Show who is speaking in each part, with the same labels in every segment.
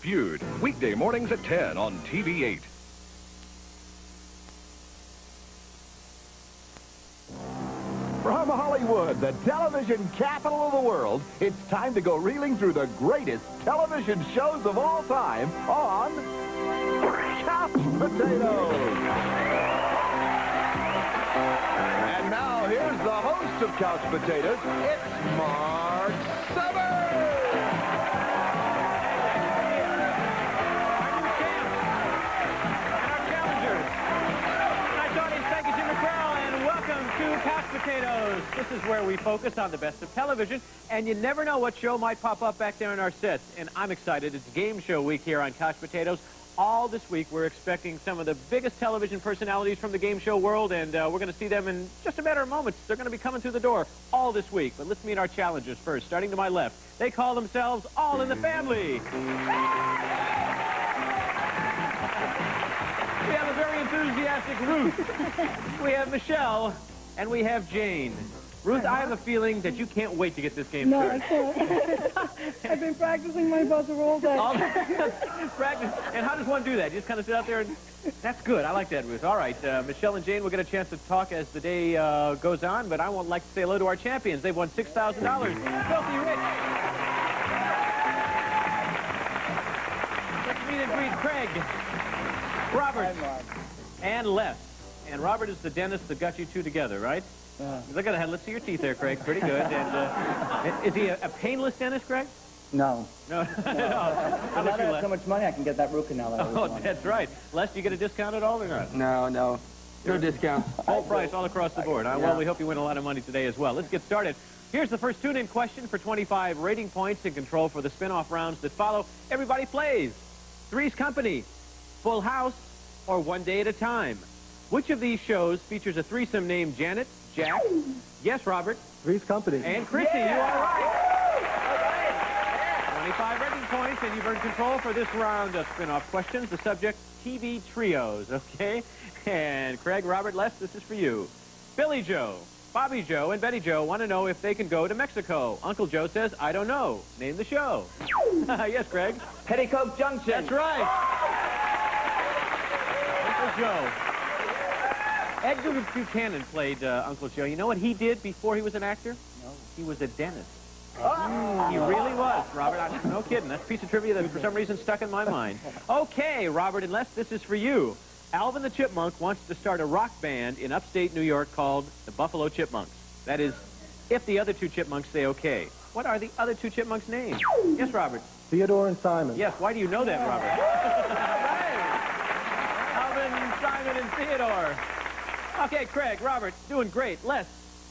Speaker 1: Feud, weekday mornings at 10 on TV8.
Speaker 2: From Hollywood, the television capital of the world, it's time to go reeling through the greatest television shows of all time on Couch Potatoes. And now, here's the host of Couch Potatoes, it's Mark Summers.
Speaker 3: Couch Potatoes. This is where we focus on the best of television, and you never know what show might pop up back there in our sets. And I'm excited. It's game show week here on Couch Potatoes. All this week, we're expecting some of the biggest television personalities from the game show world, and we're going to see them in just a matter of moments. They're going to be coming through the door all this week. But let's meet our challengers first, starting to my left. They call themselves All in the Family. We have a very enthusiastic Ruth. We have Michelle. And we have Jane. Ruth, I have a feeling that you can't wait to get this game started.
Speaker 4: No, I can't. I've been practicing my buzzer all day.
Speaker 3: Practice. And how does one do that? You just kind of sit out there and... That's good. I like that, Ruth. All right, Michelle and Jane will get a chance to talk as the day goes on, but I would like to say hello to our champions. They've won $6,000. Filthy Rich. Let's meet and greet Craig, Robert, and Les. And Robert is the dentist that got you two together, right? Look at that. Let's see your teeth there, Craig. Pretty good. And is he a painless dentist, Craig?
Speaker 5: No.
Speaker 3: No. No. How
Speaker 5: Now
Speaker 3: about
Speaker 5: that I
Speaker 3: you,
Speaker 5: have so
Speaker 3: Les?
Speaker 5: much money, I can get that root canal.
Speaker 3: Oh, that's right. Les, do you get a discount at all or not?
Speaker 6: No, no. No discount.
Speaker 3: Full price all across the board. Huh? Well, we hope you win a lot of money today as well. Let's get started. Here's the first tune-in question for 25 rating points in control for the spin-off rounds that follow. Everybody plays. Three's Company, Full House, or One Day at a Time. Which of these shows features a threesome named Janet, Jack? Yes, Robert.
Speaker 7: Three's Company.
Speaker 3: And Chrissy, you are right. 25 rating points, and you've earned control for this round of spin-off questions. The subject, TV trios, okay? And Craig, Robert, Les, this is for you. Billy Joe, Bobby Joe, and Betty Joe want to know if they can go to Mexico. Uncle Joe says, I don't know. Name the show. Yes, Craig.
Speaker 5: Petticoat Junction.
Speaker 3: That's right. Uncle Joe. Edgar Buchanan played Uncle Joe. You know what he did before he was an actor? No. He was a dentist. Oh. He really was, Robert. No kidding. That's a piece of trivia that for some reason stuck in my mind. Okay, Robert and Les, this is for you. Alvin the Chipmunk wants to start a rock band in upstate New York called the Buffalo Chipmunks. That is, if the other two chipmunks say okay. What are the other two chipmunks' names? Yes, Robert.
Speaker 7: Theodore and Simon.
Speaker 3: Yes, why do you know that, Robert? Right. Alvin, Simon, and Theodore. Okay, Craig, Robert, doing great. Les,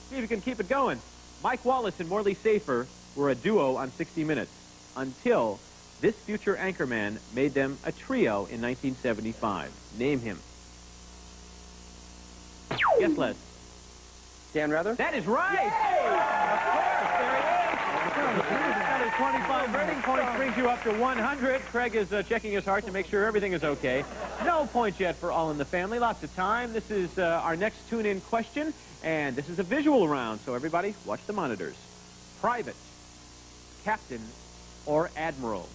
Speaker 3: see if you can keep it going. Mike Wallace and Morley Safer were a duo on 60 Minutes until this future anchorman made them a trio in 1975. Name him. Yes, Les.
Speaker 6: Dan Rather?
Speaker 3: That is right! Yay! Of course, there he is. That is 25 rating points, brings you up to 100. Craig is checking his heart to make sure everything is okay. No points yet for All in the Family. Lots of time. This is our next tune-in question, and this is a visual round, so everybody watch the monitors. Private, captain, or admiral?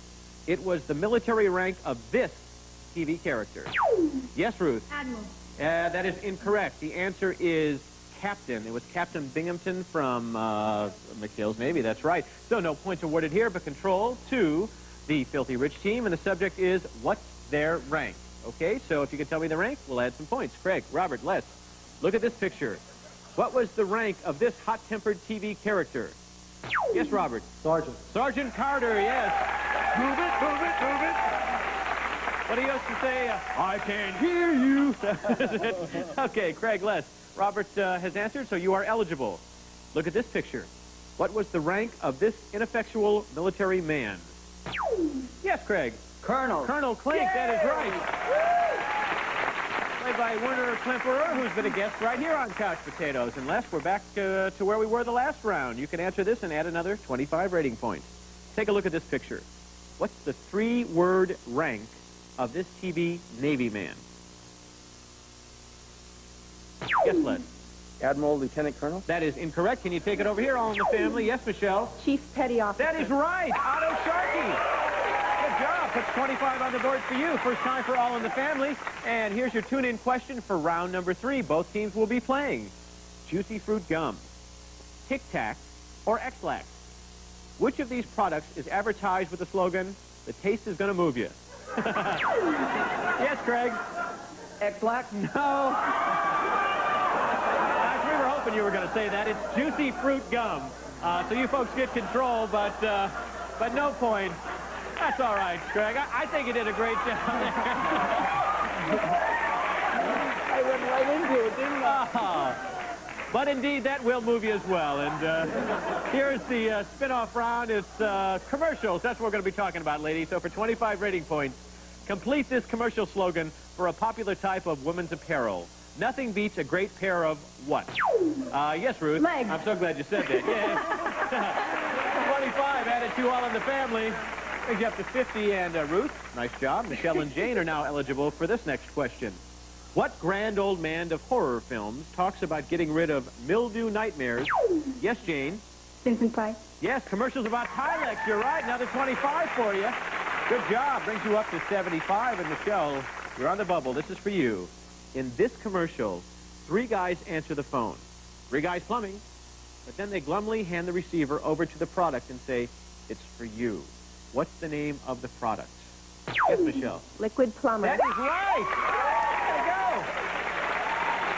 Speaker 3: It was the military rank of this TV character. Yes, Ruth?
Speaker 4: Admiral.
Speaker 3: That is incorrect. The answer is captain. It was Captain Binghamton from McHale's Navy. That's right. So no points awarded here, but control to the Filthy Rich team, and the subject is, what's their rank? Okay, so if you can tell me the rank, we'll add some points. Craig, Robert, Les, look at this picture. What was the rank of this hot-tempered TV character? Yes, Robert.
Speaker 7: Sergeant.
Speaker 3: Sergeant Carter, yes. Move it, move it, move it. What do you used to say? I can't hear you. Okay, Craig, Les. Robert has answered, so you are eligible. Look at this picture. What was the rank of this ineffectual military man? Yes, Craig.
Speaker 5: Colonel.
Speaker 3: Colonel Klink, that is right. Played by Werner Klemperer, who's been a guest right here on Couch Potatoes. And Les, we're back to where we were the last round. You can answer this and add another 25 rating points. Take a look at this picture. What's the three-word rank of this TV Navy man? Yes, Les.
Speaker 6: Admiral, Lieutenant Colonel?
Speaker 3: That is incorrect. Can you take it over here, All in the Family? Yes, Michelle?
Speaker 4: Chief Petty Officer.
Speaker 3: That is right. Otto Sharkey. Good job. puts 25 on the board for you. First time for All in the Family. And here's your tune-in question for round number 3. Both teams will be playing Juicy Fruit Gum, Tic Tac, or X-Lax. Which of these products is advertised with the slogan, "The taste is going to move you"? Yes, Craig?
Speaker 5: X-Lax?
Speaker 3: No. Guys, we were hoping you were going to say that. It's Juicy Fruit Gum. So you folks get control, but no point. That's all right, Craig. I think you did a great job there.
Speaker 5: I went right into it, didn't I?
Speaker 3: But indeed, that will move you as well. And here's the spin-off round. It's commercials. That's what we're going to be talking about, ladies. So for 25 rating points, complete this commercial slogan for a popular type of women's apparel. Nothing beats a great pair of what? Yes, Ruth.
Speaker 4: Legs.
Speaker 3: I'm so glad you said that. Yeah. 25 added to All in the Family. Brings you up to 50. And Ruth, nice job. Michelle and Jane are now eligible for this next question. What grand old man of horror films talks about getting rid of mildew nightmares? Yes, Jane.
Speaker 4: Vincent Price.
Speaker 3: Yes, commercials about Tilex. You're right. Another 25 for you. Good job. Brings you up to 75. And Michelle, you're on the bubble. This is for you. In this commercial, 3 guys answer the phone. 3 guys plumbing. But then they glumly hand the receiver over to the product and say, "It's for you." What's the name of the product? Yes, Michelle.
Speaker 4: Liquid plumber.
Speaker 3: That is right. There you go.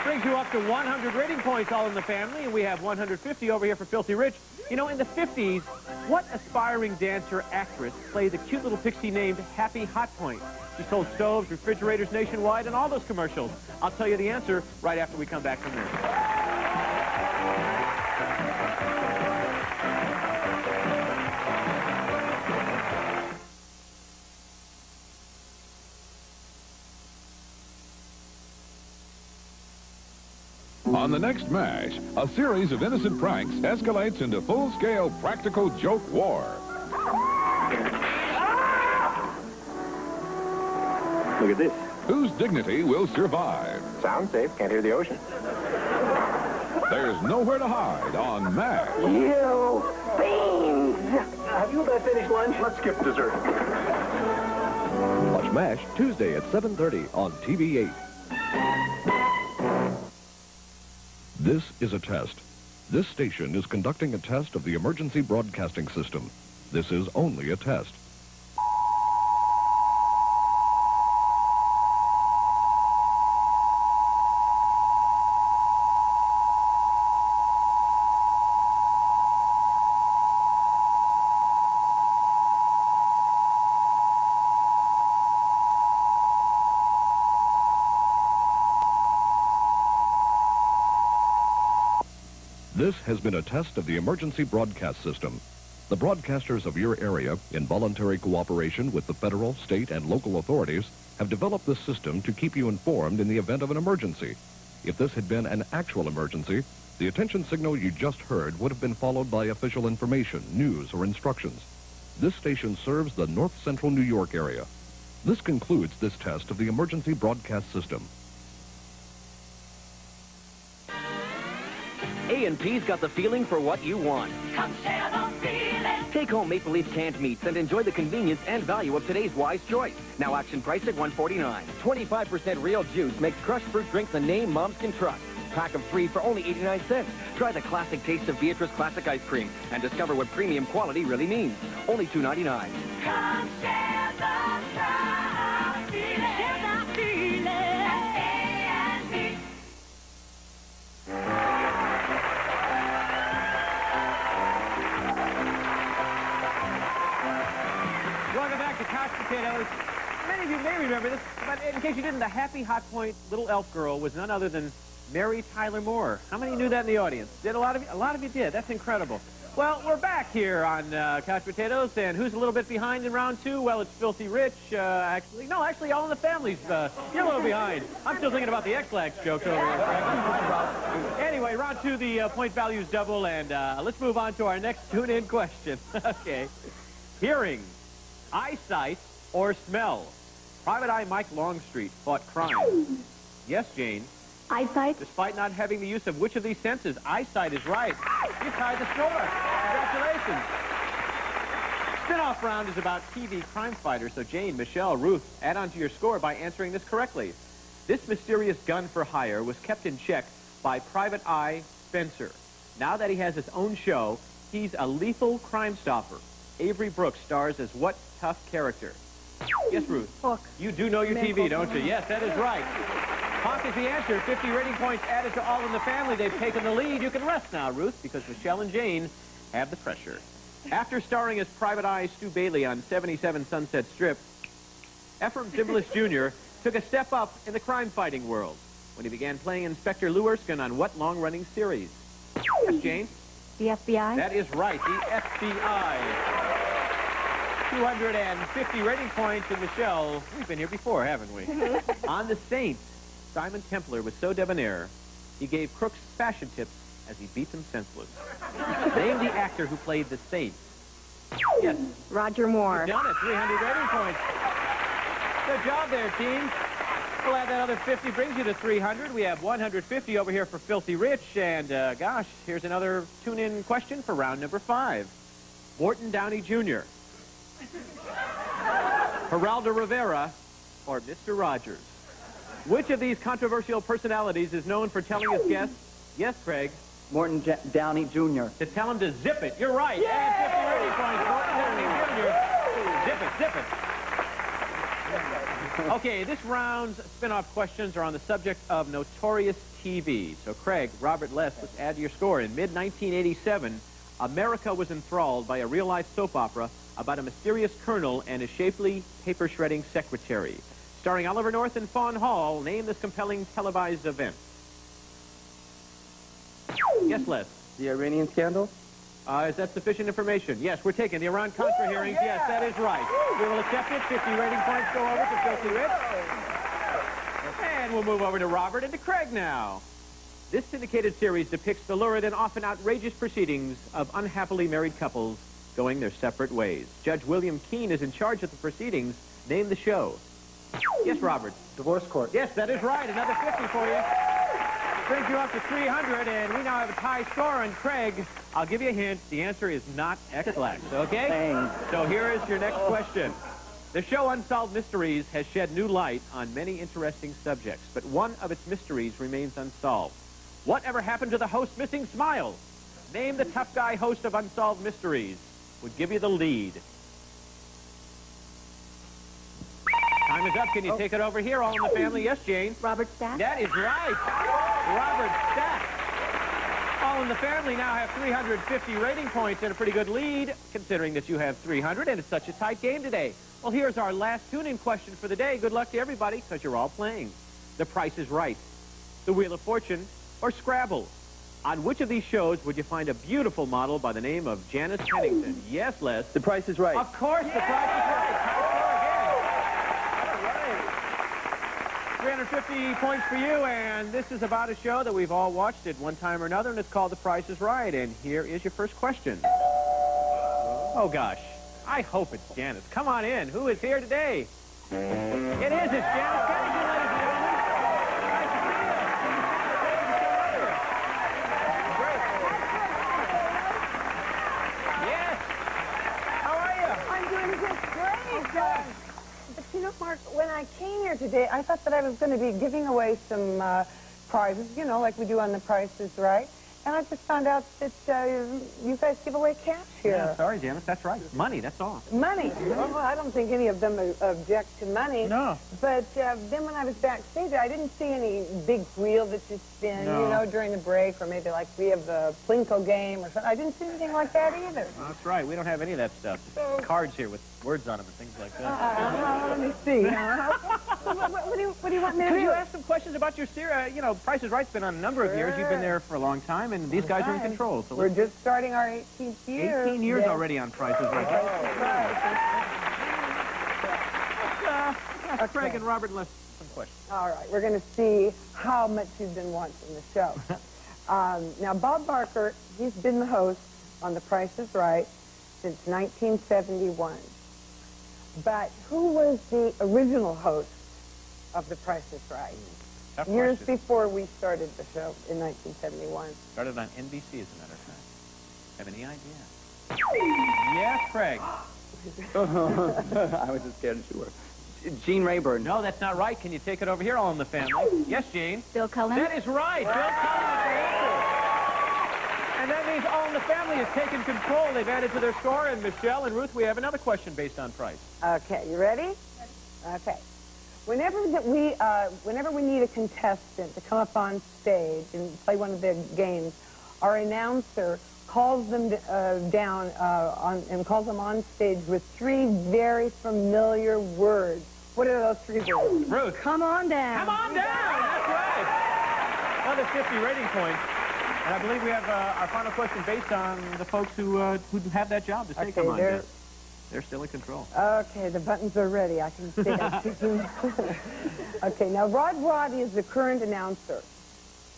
Speaker 3: Brings you up to 100 rating points, All in the Family, and we have 150 over here for Filthy Rich. You know, in the 50s, what aspiring dancer actress played the cute little pixie named Happy Hot Point? She sold stoves, refrigerators nationwide, and all those commercials. I'll tell you the answer right after we come back from this.
Speaker 1: On the next MASH, a series of innocent pranks escalates into full-scale practical joke war.
Speaker 6: Look at this.
Speaker 1: Whose dignity will survive?
Speaker 6: Sound safe. Can't hear the ocean.
Speaker 1: There's nowhere to hide on MASH.
Speaker 7: You fiends! Have you about finished lunch?
Speaker 6: Let's skip dessert.
Speaker 2: Watch MASH Tuesday at 7:30 on TV8.
Speaker 1: This is a test. This station is conducting a test of the emergency broadcasting system. This is only a test. This has been a test of the emergency broadcast system. The broadcasters of your area, in voluntary cooperation with the federal, state, and local authorities, have developed this system to keep you informed in the event of an emergency. If this had been an actual emergency, the attention signal you just heard would have been followed by official information, news, or instructions. This station serves the North Central New York area. This concludes this test of the emergency broadcast system.
Speaker 8: A&P's got the feeling for what you want.
Speaker 9: Come share the feeling.
Speaker 8: Take home Maple Leaf canned meats and enjoy the convenience and value of today's wise choice. Now auction price at $1.49. 25% real juice makes crushed fruit drinks a name moms can trust. Pack of 3 for only 89 cents. Try the classic taste of Beatrice Classic Ice Cream and discover what premium quality really means. Only $2.99.
Speaker 9: Come share the feeling. Share the feeling. A&P.
Speaker 3: Welcome back to Couch Potatoes. Many of you may remember this, but in case you didn't, the Happy Hot Point little elf girl was none other than Mary Tyler Moore. How many knew that in the audience? Did a lot of you? A lot of you did. That's incredible. Well, we're back here on Couch Potatoes, and who's a little bit behind in round 2? Well, it's Filthy Rich. Actually, All in the Family's. You're a little behind. I'm still thinking about the X-Lax jokes over here. Anyway, round 2, the point values double, and let's move on to our next tune-in question. Okay. Hearing, eyesight, or smell? Private Eye Mike Longstreet fought crime. Yes, Jane.
Speaker 4: Eyesight.
Speaker 3: Despite not having the use of which of these senses? Eyesight is right. You tied the score. Congratulations. Spin-off round is about TV crime fighters, so Jane, Michelle, Ruth, add on to your score by answering this correctly. This mysterious gun for hire was kept in check by Private Eye Spencer. Now that he has his own show, he's a lethal crime stopper. Avery Brooks stars as what tough character? Yes, Ruth.
Speaker 4: Hook.
Speaker 3: You do know your TV, don't you? Yes, that is right. Hawk is the answer. 50 rating points added to All in the Family. They've taken the lead. You can rest now, Ruth, because Michelle and Jane have the pressure. After starring as Private Eye Stu Bailey on 77 Sunset Strip, Ephraim Zimbalist Jr. took a step up in the crime-fighting world when he began playing Inspector Lou Erskine on what long-running series? Yes, Jane?
Speaker 4: The FBI?
Speaker 3: That is right, the FBI. 250 rating points, and Michelle, we've been here before, haven't we? On The Saints, Simon Templar was so debonair, he gave crooks fashion tips as he beat them senseless. Name the actor who played the Saints. Yes.
Speaker 4: Roger Moore.
Speaker 3: You've done it. 300 rating points. Good job there, team. We'll add that other 50, brings you to 300. We have 150 over here for Filthy Rich. And, gosh, here's another tune-in question for round number 5. Morton Downey Jr., Geraldo Rivera, or Mr. Rogers. Which of these controversial personalities is known for telling his guests, yes, Craig,
Speaker 5: Morton Downey Jr.
Speaker 3: to tell him to zip it? You're right. And 50 rating points. Morton Downey Jr. Zip it, zip it. Okay, this round's spin-off questions are on the subject of notorious TV. So, Craig, Robert Les, let's add to your score. In mid-1987, America was enthralled by a real-life soap opera about a mysterious colonel and a shapely paper-shredding secretary. Starring Oliver North and Fawn Hall, name this compelling televised event. Yes, Les.
Speaker 5: The Iranian scandal?
Speaker 3: Is that sufficient information? Yes, we're taking the Iran-Contra hearings. Yeah. Yes, that is right. We will accept it. 50 rating points go over to Filthy Rich. And we'll move over to Robert and to Craig now. This syndicated series depicts the lurid and often outrageous proceedings of unhappily married couples going their separate ways. Judge William Keene is in charge of the proceedings. Name the show. Yes, Robert.
Speaker 5: Divorce court.
Speaker 3: Yes, that is right. Another 50 for you. Brings you up to 300, and we now have a tie score. And Craig, I'll give you a hint. The answer is not X-Lax, okay?
Speaker 5: Thanks.
Speaker 3: So here is your next question. The show Unsolved Mysteries has shed new light on many interesting subjects, but one of its mysteries remains unsolved. Whatever happened to the host's missing smile? Name the tough guy host of Unsolved Mysteries. Would give you the lead. Time is up. Can you take it over here? All in the Family. Yes, Jane.
Speaker 4: Robert Stack?
Speaker 3: That is right. Robert Stack. All in the Family now have 350 rating points and a pretty good lead, considering that you have 300, and it's such a tight game today. Well, here's our last tune-in question for the day. Good luck to everybody, because you're all playing. The Price is Right, The Wheel of Fortune, or Scrabble. On which of these shows would you find a beautiful model by the name of Janice Pennington? Yes, Les.
Speaker 5: The Price is Right.
Speaker 3: Of course, The Price is Right. Tie score again. 350 points for you, and this is about a show that we've all watched at one time or another, and it's called The Price is Right. And here is your first question. Oh, gosh. I hope it's Janice. Come on in. Who is here today? It is. It's Janice Pennington, ladies and gentlemen. Nice to see you. Yes. How are you?
Speaker 4: I'm doing just great. But you know, Mark, when I came here today, I thought that I was going to be giving away some prizes, you know, like we do on The Price is Right. And I just found out that you guys give away cash here.
Speaker 3: Yeah, sorry, Janice. That's right. Money, that's all.
Speaker 4: Money? Well, I don't think any of them object to money.
Speaker 3: No.
Speaker 4: But then when I was backstage, I didn't see any big wheel that you spin,
Speaker 3: No.
Speaker 4: you know, during the break, or maybe like we have the Plinko game or something. I didn't see anything like that either.
Speaker 3: Well, that's right. We don't have any of that stuff. Just cards here with words on them and things like that.
Speaker 4: Let me see. What do you want me to
Speaker 3: Could
Speaker 4: do?
Speaker 3: you ask some questions about your series? You know, Price is Right's been on a number of years. You've been there for a long time, and these guys are in control. So
Speaker 4: We're just starting our 18th year.
Speaker 3: 18 years
Speaker 4: Yes.
Speaker 3: already on Price is Right. Let's Craig and Robert, let's some questions.
Speaker 4: All right, we're going to see how much you've been watching the show. Now, Bob Barker, he's been the host on The Price is Right since 1971. But who was the original host of The Price is Right?
Speaker 3: Tough
Speaker 4: Years
Speaker 3: question.
Speaker 4: before we started the show in 1971.
Speaker 3: Started on NBC, as a matter of fact. Have any idea? Yes, Craig.
Speaker 5: I was as scared as you were. Gene Rayburn.
Speaker 3: No, that's not right. Can you take it over here, All in the Family? Yes, Gene?
Speaker 9: Bill Cullen?
Speaker 3: That is right. Bill Cullen is the answer. And that means All in the Family has taken control. They've added to their score. And Michelle and Ruth, we have another question based on price.
Speaker 4: Okay, you ready? Okay. Whenever we need a contestant to come up on stage and play one of the games, our announcer calls them down and calls them on stage with 3 very familiar words. What are those 3 words?
Speaker 3: Ruth.
Speaker 4: Come on down.
Speaker 3: Come on down. That's right. Another 50 rating points. And I believe we have our final question based on the folks who have that job to say
Speaker 4: Okay,
Speaker 3: come on down. They're still in control.
Speaker 4: Okay, the buttons are ready. I can see it. Okay, now Rod Roddy is the current announcer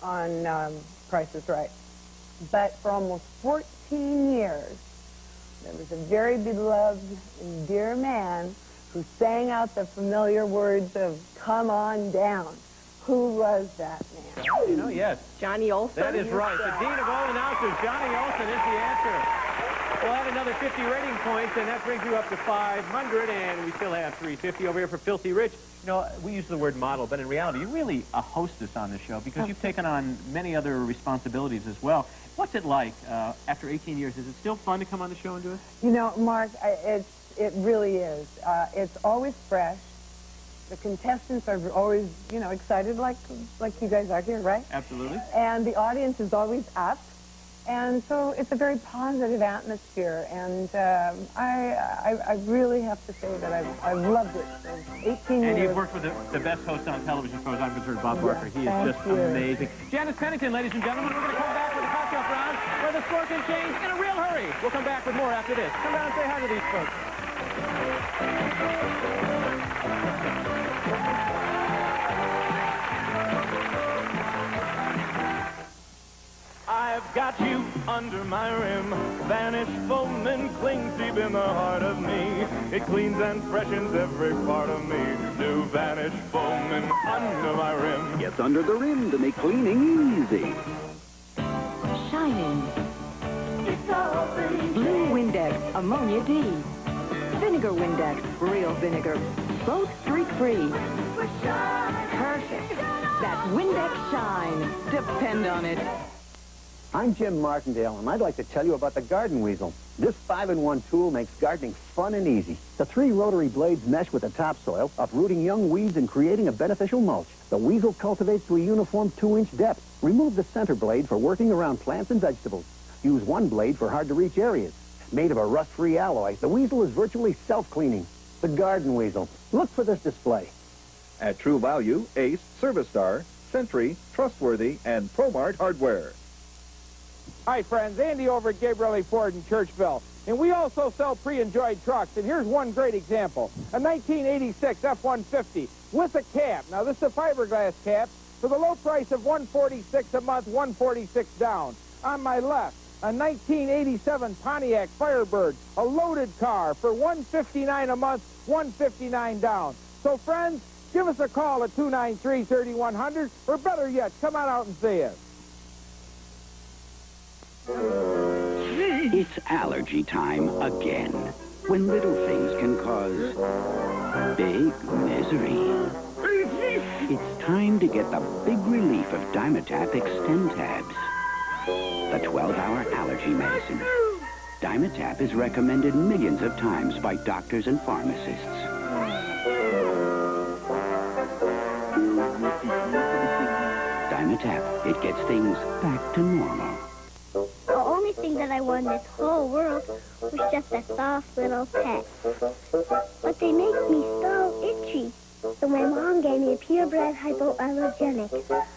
Speaker 4: on Price is Right. But for almost 14 years, there was a very beloved and dear man who sang out the familiar words of "Come on down." Who was that man?
Speaker 3: You know, yes.
Speaker 9: Johnny Olson?
Speaker 3: That is right. The dean of all announcers, Johnny Olson, is the answer. We'll add another 50 rating points, and that brings you up to 500, and we still have 350 over here for Filthy Rich. You know, we use the word model, but in reality, you're really a hostess on the show because you've taken on many other responsibilities as well. What's it like after 18 years? Is it still fun to come on the show and do it?
Speaker 4: You know, Mark, it really is. It's always fresh. The contestants are always, you know, excited like you guys are here, right?
Speaker 3: Absolutely.
Speaker 4: And the audience is always up. And so it's a very positive atmosphere, and I really have to say that I've loved it for 18 years.
Speaker 3: And you've worked with the best host on television, as far as I'm concerned, Bob Barker. He is just amazing. Janice Pennington, ladies and gentlemen, we're going to come back with a catch-up round where the score can change in a real hurry. We'll come back with more after this. Come down and say hi to these folks.
Speaker 10: I've got you under my rim. Vanish foaming clings deep in the heart of me. It cleans and freshens every part of me. New Vanish foaming under my rim.
Speaker 2: Gets under the rim to make cleaning easy.
Speaker 11: Shining. Blue Windex, Ammonia D. Vinegar Windex, real vinegar. Both streak-free. Perfect. That's Windex Shine. Depend on it.
Speaker 12: I'm Jim Martindale, and I'd like to tell you about the Garden Weasel. This 5-in-1 tool makes gardening fun and easy. The 3 rotary blades mesh with the topsoil, uprooting young weeds and creating a beneficial mulch. The Weasel cultivates to a uniform 2-inch depth. Remove the center blade for working around plants and vegetables. Use 1 blade for hard-to-reach areas. Made of a rust-free alloy, the Weasel is virtually self-cleaning. The Garden Weasel. Look for this display.
Speaker 13: At True Value, Ace, Service Star, Sentry, Trustworthy, and ProMart Hardware.
Speaker 14: Hi, friends. Andy over at Gabriel Ford in Churchville. And we also sell pre-enjoyed trucks. And here's one great example. A 1986 F-150 with a cab. Now, this is a fiberglass cap for the low price of $146 a month, $146 down. On my left, a 1987 Pontiac Firebird, a loaded car for $159 a month, $159 down. So, friends, give us a call at 293-3100, or better yet, come on out and see us.
Speaker 15: It's allergy time again, when little things can cause big misery. It's time to get the big relief of Dimetap Extend Tabs, the 12-hour allergy medicine. Dimetap is recommended millions of times by doctors and pharmacists. Dimetap, it gets things back to normal.
Speaker 16: The only thing that I want in this whole world was just a soft little pet. But they make me so itchy. So my mom gave me a purebred hypoallergenic.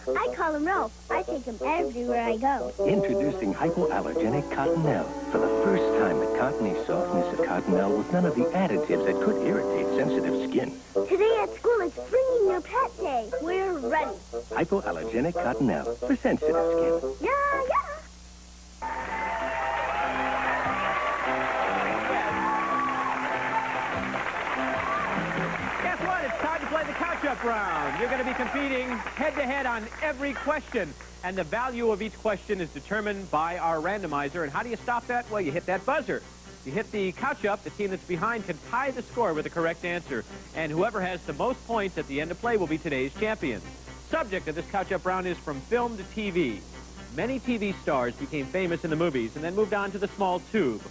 Speaker 16: I call him Ralph. I take him everywhere I go.
Speaker 17: Introducing hypoallergenic Cottonelle. For the first time, the cottony softness of Cottonelle with none of the additives that could irritate sensitive skin.
Speaker 16: Today at school, it's bringing your pet day. We're ready.
Speaker 17: Hypoallergenic Cottonelle for sensitive skin.
Speaker 16: Yeah.
Speaker 3: Catch-up round. You're going to be competing head-to-head on every question, and the value of each question is determined by our randomizer. And how do you stop that? Well, you hit that buzzer. You hit the couch up, the team that's behind can tie the score with the correct answer. And whoever has the most points at the end of play will be today's champion. Subject of this couch up round is from film to TV. Many TV stars became famous in the movies and then moved on to the small tube.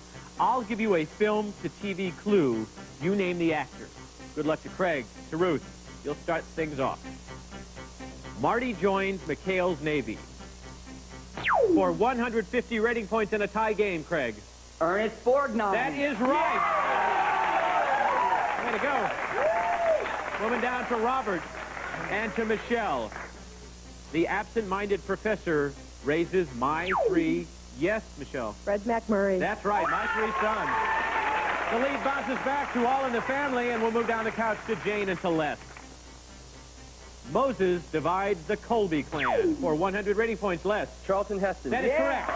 Speaker 3: I'll give you a film to TV clue. You name the actor. Good luck to Craig, to Ruth. You'll start things off. Marty joins McHale's Navy. For 150 rating points in a tie game, Craig.
Speaker 5: Ernest Borgnine.
Speaker 3: That is right. Way to go. Moving down to Robert and to Michelle. The absent-minded professor raises my three. Yes, Michelle.
Speaker 18: Fred McMurray.
Speaker 3: That's right, my three sons. The lead bounces back to All in the Family, and we'll move down the couch to Jane and to Les. Moses divides the Colby clan for 100 rating points. Les.
Speaker 17: Charlton Heston.
Speaker 3: That is correct.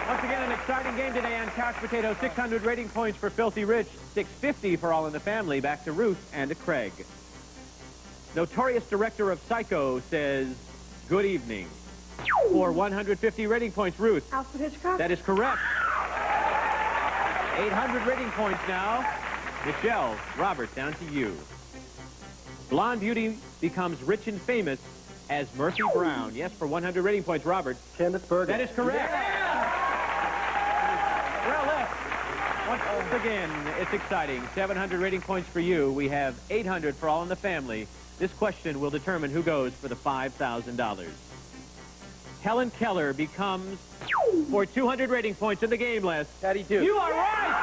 Speaker 3: Once again, an exciting game today on Couch Potato. 600 rating points for Filthy Rich, 650 for All in the Family. Back to Ruth and to Craig. Notorious director of Psycho says, good evening. For 150 rating points, Ruth.
Speaker 18: Alfred Hitchcock.
Speaker 3: That is correct. 800 rating points now. Michelle, Robert, down to you. Blonde beauty becomes rich and famous as Murphy Brown. Yes, for 100 rating points, Robert.
Speaker 17: Kenneth Berger.
Speaker 3: That is correct. Well left. Once again, it's exciting. 700 rating points for you. We have 800 for All in the Family. This question will determine who goes for the $5,000. Helen Keller becomes, for 200 rating points in the game, Les.
Speaker 17: Patty Duke.
Speaker 3: You are right!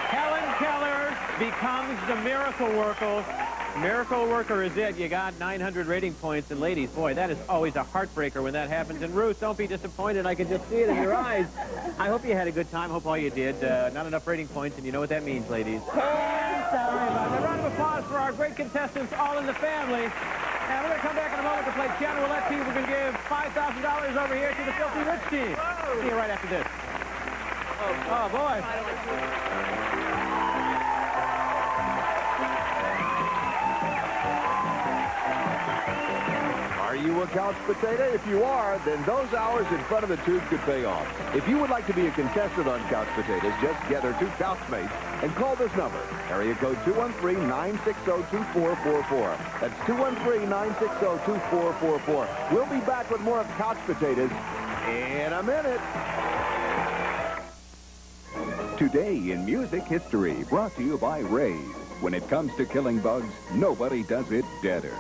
Speaker 3: Helen Keller becomes the Miracle Worker. Miracle Worker is it. You got 900 rating points. And ladies, boy, that is always a heartbreaker when that happens. And Ruth, don't be disappointed. I can just see it in your eyes. I hope you had a good time. Hope all you did. Not enough rating points, and you know what that means, ladies. A round of applause for our great contestants, All in the Family. And we're going to come back in a moment to play Piano Roulette team. We're going to give $5,000 over here to the Filthy Rich team. See you right after this. Oh, boy.
Speaker 2: Are you a couch potato? If you are, then those hours in front of the tube could pay off. If you would like to be a contestant on Couch Potatoes, just gather two couchmates and call this number. Area code 213-960-2444. That's 213-960-2444. We'll be back with more of Couch Potatoes in a minute.
Speaker 19: Today in music history, brought to you by Ray's. When it comes to killing bugs, nobody does it better.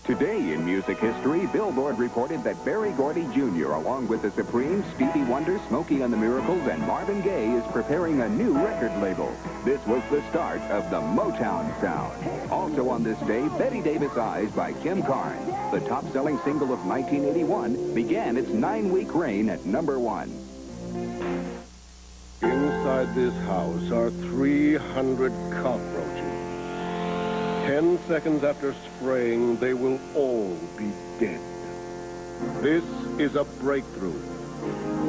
Speaker 19: Today in music history, Billboard reported that Berry Gordy Jr., along with the Supremes, Stevie Wonder, Smokey and the Miracles, and Marvin Gaye, is preparing a new record label. This was the start of the Motown sound. Also on this day, Betty Davis' Eyes by Kim Carnes, the top-selling single of 1981, began its 9-week reign at #1.
Speaker 20: Inside this house are 300 cockroaches. 10 seconds after spraying, they will all be dead. This is a breakthrough.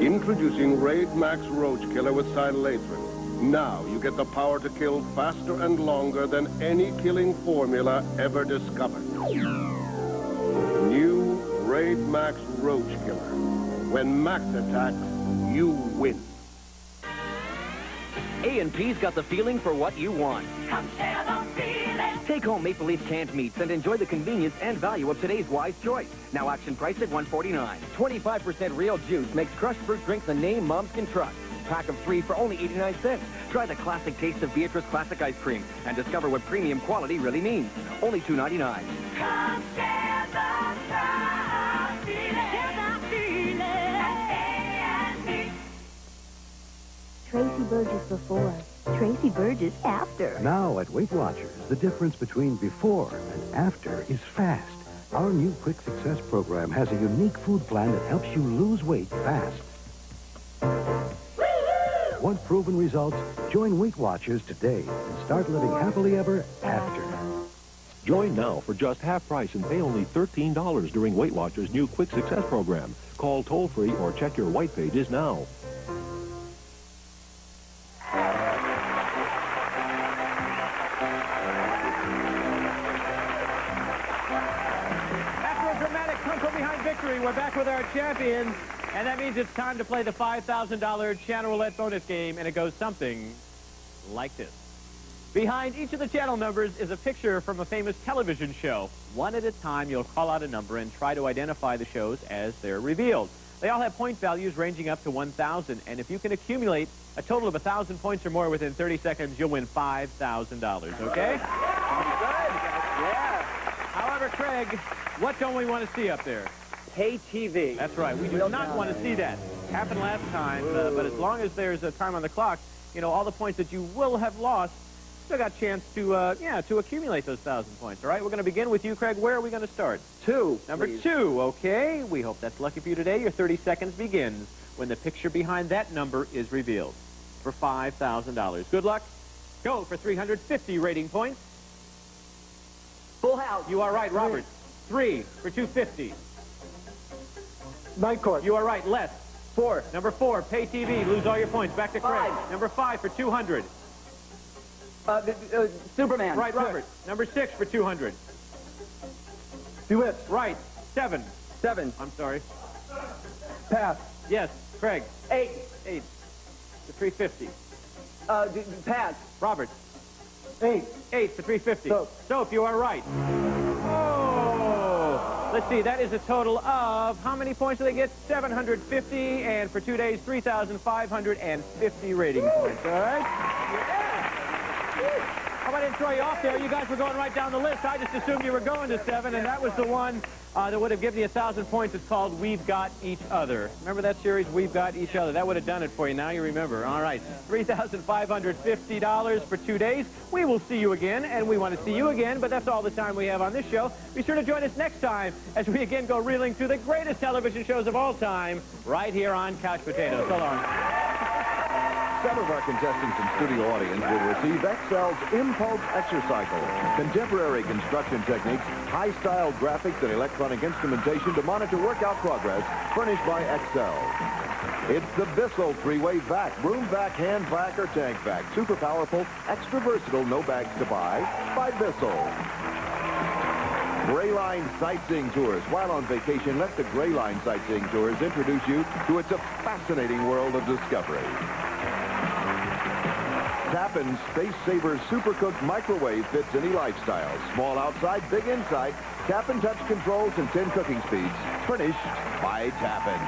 Speaker 20: Introducing Raid Max Roach Killer with cytolatrin. Now you get the power to kill faster and longer than any killing formula ever discovered. New Raid Max Roach Killer. When Max attacks, you win.
Speaker 8: A&P's got the feeling for what you want.
Speaker 9: Come share the feeling.
Speaker 8: Take home Maple Leaf canned meats and enjoy the convenience and value of today's Wise Choice. Now auction price at $1.49. 25% real juice makes crushed fruit drinks the name moms can trust. Pack of 3 for only 89 cents. Try the classic taste of Beatrice Classic Ice Cream and discover what premium quality really means. Only $2.99.
Speaker 9: Come share the feeling. Share the feeling. A&P.
Speaker 11: Tracy Burgess before, Tracy Burgess after.
Speaker 21: Now at Weight Watchers, the difference between before and after is fast. Our new Quick Success program has a unique food plan that helps you lose weight fast. Want proven results? Join Weight Watchers today and start living happily ever after.
Speaker 22: Join now for just half price and pay only $13 during Weight Watchers' new Quick Success program. Call toll-free or check your white pages now.
Speaker 3: victory. We're back with our champions. And that means it's time to play the $5,000 Channel Roulette bonus game, and it goes something like this. Behind each of the channel numbers is a picture from a famous television show. One at a time, you'll call out a number and try to identify the shows as they're revealed. They all have point values ranging up to 1,000, and if you can accumulate a total of 1,000 points or more within 30 seconds, you'll win $5,000, okay?
Speaker 5: Yeah.
Speaker 3: However, Craig, what don't we want to see up there?
Speaker 5: Pay TV.
Speaker 3: That's right. We do not want to see that. Happened last time, but as long as there's a time on the clock, you know, all the points that you will have lost, still got a chance to, to accumulate those 1,000 points. All right, we're going to begin with you, Craig. Where are we going to start?
Speaker 5: 2.
Speaker 3: Number 2, okay. We hope that's lucky for you today. Your 30 seconds begins when the picture behind that number is revealed for $5,000. Good luck. Go for 350 rating points.
Speaker 5: Full House.
Speaker 3: You are right, Robert. 3 for 250.
Speaker 5: Night Court.
Speaker 3: You are right, less.
Speaker 5: 4.
Speaker 3: Number 4, Pay TV. Lose all your points. Back to Craig.
Speaker 5: 5.
Speaker 3: Number 5 for 200.
Speaker 5: Superman.
Speaker 3: Right, Robert. Number 6 for 200.
Speaker 5: DeWitt.
Speaker 3: Right. 7.
Speaker 5: 7.
Speaker 3: I'm sorry.
Speaker 5: Pass.
Speaker 3: Yes, Craig.
Speaker 5: 8.
Speaker 3: 8 for 350.
Speaker 5: Pass.
Speaker 3: Robert.
Speaker 5: 8.
Speaker 3: 8 for 350.
Speaker 5: Soap,
Speaker 3: you are right. Oh! Let's see, that is a total of, how many points do they get? 750, and for 2 days, 3,550 rating points, all right? How about I didn't throw you off there? You guys were going right down the list. I just assumed you were going to 7, and that was the one that would have given you 1,000 points. It's called We've Got Each Other. Remember that series, We've Got Each Other? That would have done it for you. Now you remember. All right, $3,550 for 2 days. We will see you again, and we want to see you again, but that's all the time we have on this show. Be sure to join us next time as we again go reeling through the greatest television shows of all time right here on Couch Potatoes. So long.
Speaker 13: Some of our contestants and studio audience will receive Excel's Impulse Exercycle. Contemporary construction techniques, high-style graphics, and electronic instrumentation to monitor workout progress, furnished by Excel. It's the Bissell three-way vac, broom vac, hand vac, or tank vac. Super powerful, extra versatile, no bags to buy, by Bissell. Gray Line Sightseeing Tours. While on vacation, let the Gray Line Sightseeing Tours introduce you to its fascinating world of discovery. Tappan Space Saver Super Cook Microwave fits any lifestyle. Small outside, big inside. Tappan touch controls and 10 cooking speeds. Furnished by Tappan.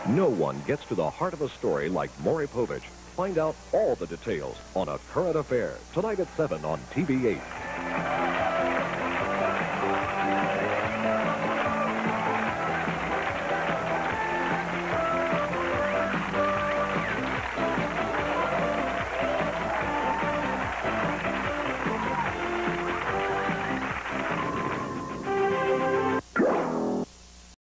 Speaker 1: No one gets to the heart of a story like Maury Povich. Find out all the details on A Current Affair, tonight at 7 on TV 8.